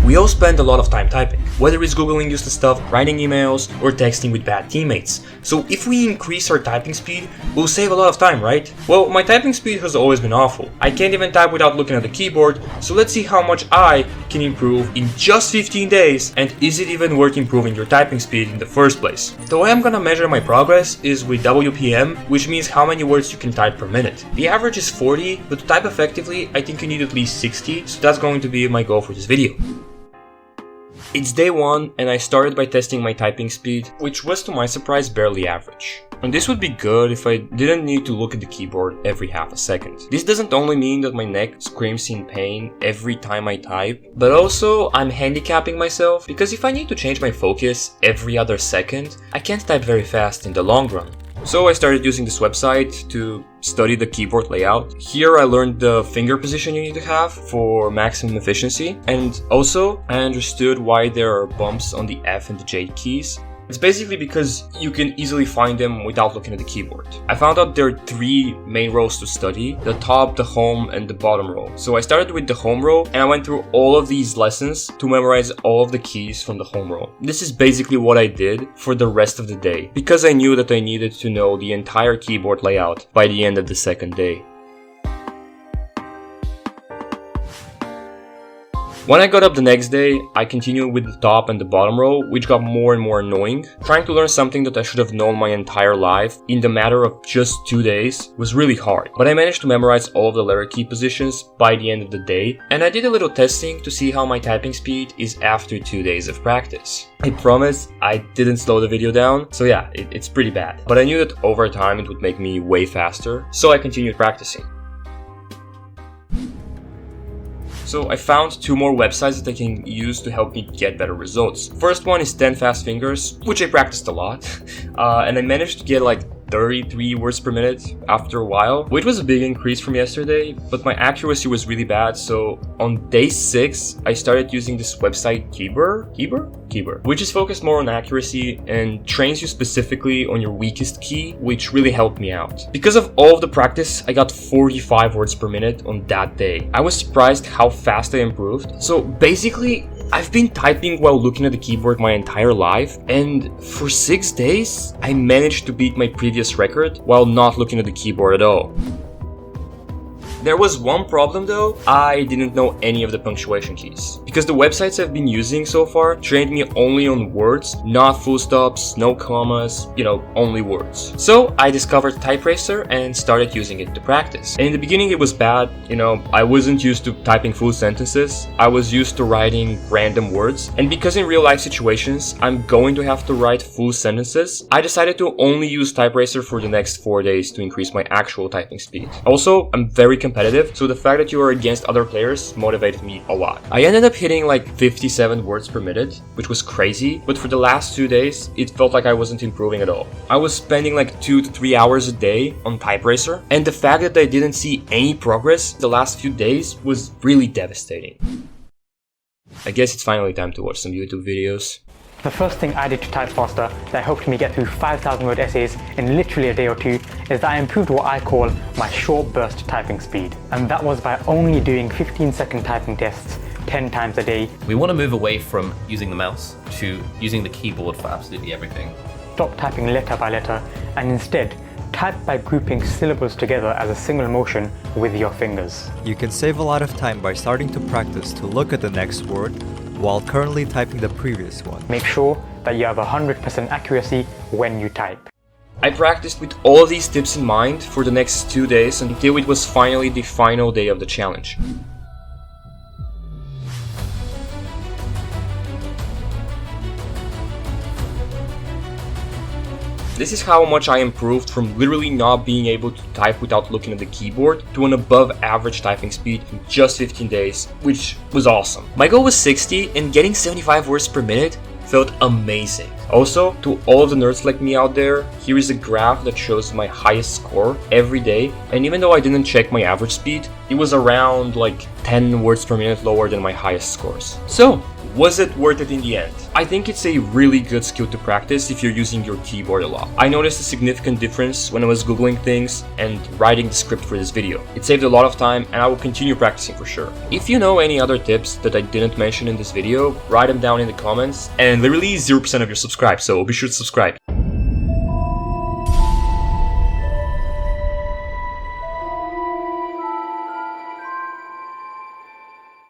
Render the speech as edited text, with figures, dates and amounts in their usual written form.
We all spend a lot of time typing, whether it's googling useless stuff, writing emails, or texting with bad teammates. So if we increase our typing speed, we'll save a lot of time, right? Well, my typing speed has always been awful. I can't even type without looking at the keyboard, so let's see how much I can improve in just 15 days, and is it even worth improving your typing speed in the first place? The way I'm gonna measure my progress is with WPM, which means how many words you can type per minute. The average is 40, but to type effectively, I think you need at least 60, so that's going to be my goal for this video. It's day 1 and I started by testing my typing speed, which was to my surprise barely average. And this would be good if I didn't need to look at the keyboard every half a second. This doesn't only mean that my neck screams in pain every time I type, but also I'm handicapping myself because if I need to change my focus every other second, I can't type very fast in the long run. So I started using this website to study the keyboard layout. Here I learned the finger position you need to have for maximum efficiency, and also I understood why there are bumps on the F and the J keys. It's basically because you can easily find them without looking at the keyboard. I found out there are 3 main rows to study: the top, the home, and the bottom row. So I started with the home row and I went through all of these lessons to memorize all of the keys from the home row. This is basically what I did for the rest of the day, because I knew that I needed to know the entire keyboard layout by the end of the second day. When I got up the next day, I continued with the top and the bottom row, which got more and more annoying. Trying to learn something that I should have known my entire life in the matter of just 2 days was really hard. But I managed to memorize all of the letter key positions by the end of the day, and I did a little testing to see how my typing speed is after 2 days of practice. I promise I didn't slow the video down, so yeah, it's pretty bad. But I knew that over time it would make me way faster, so I continued practicing. So I found 2 more websites that I can use to help me get better results. First one is 10 Fast Fingers, which I practiced a lot, and I managed to get like 33 words per minute after a while, which was a big increase from yesterday, but my accuracy was really bad. So on day 6, I started using this website Keeper, which is focused more on accuracy and trains you specifically on your weakest key, which really helped me out. Because of all of the practice, I got 45 words per minute on that day. I was surprised how fast I improved. So basically, I've been typing while looking at the keyboard my entire life, and for 6 days, I managed to beat my previous record while not looking at the keyboard at all. There was one problem though: I didn't know any of the punctuation keys. Because the websites I've been using so far trained me only on words, not full stops, no commas, only words. So I discovered Typeracer and started using it to practice. And in the beginning it was bad, I wasn't used to typing full sentences, I was used to writing random words. And because in real life situations I'm going to have to write full sentences, I decided to only use Typeracer for the next 4 days to increase my actual typing speed. Also, I'm very competitive, so the fact that you are against other players motivated me a lot. I ended up hitting like 57 words per minute, which was crazy, but for the last 2 days, it felt like I wasn't improving at all. I was spending like 2 to 3 hours a day on Typeracer, and the fact that I didn't see any progress the last few days was really devastating. I guess it's finally time to watch some YouTube videos. The first thing I did to type faster that helped me get through 5,000 word essays in literally a day or 2 is that I improved what I call my short burst typing speed. And that was by only doing 15-second typing tests 10 times a day. We want to move away from using the mouse to using the keyboard for absolutely everything. Stop typing letter by letter and instead type by grouping syllables together as a single motion with your fingers. You can save a lot of time by starting to practice to look at the next word while currently typing the previous one. Make sure that you have 100% accuracy when you type. I practiced with all of these tips in mind for the next 2 days until it was finally the final day of the challenge. This is how much I improved from literally not being able to type without looking at the keyboard to an above average typing speed in just 15 days, which was awesome. My goal was 60, and getting 75 words per minute felt amazing. Also, to all of the nerds like me out there, here is a graph that shows my highest score every day, and even though I didn't check my average speed, it was around like 10 words per minute lower than my highest scores. So, was it worth it in the end? I think it's a really good skill to practice if you're using your keyboard a lot. I noticed a significant difference when I was googling things and writing the script for this video. It saved a lot of time and I will continue practicing for sure. If you know any other tips that I didn't mention in this video, write them down in the comments, and literally 0% of you subscribe, so be sure to subscribe.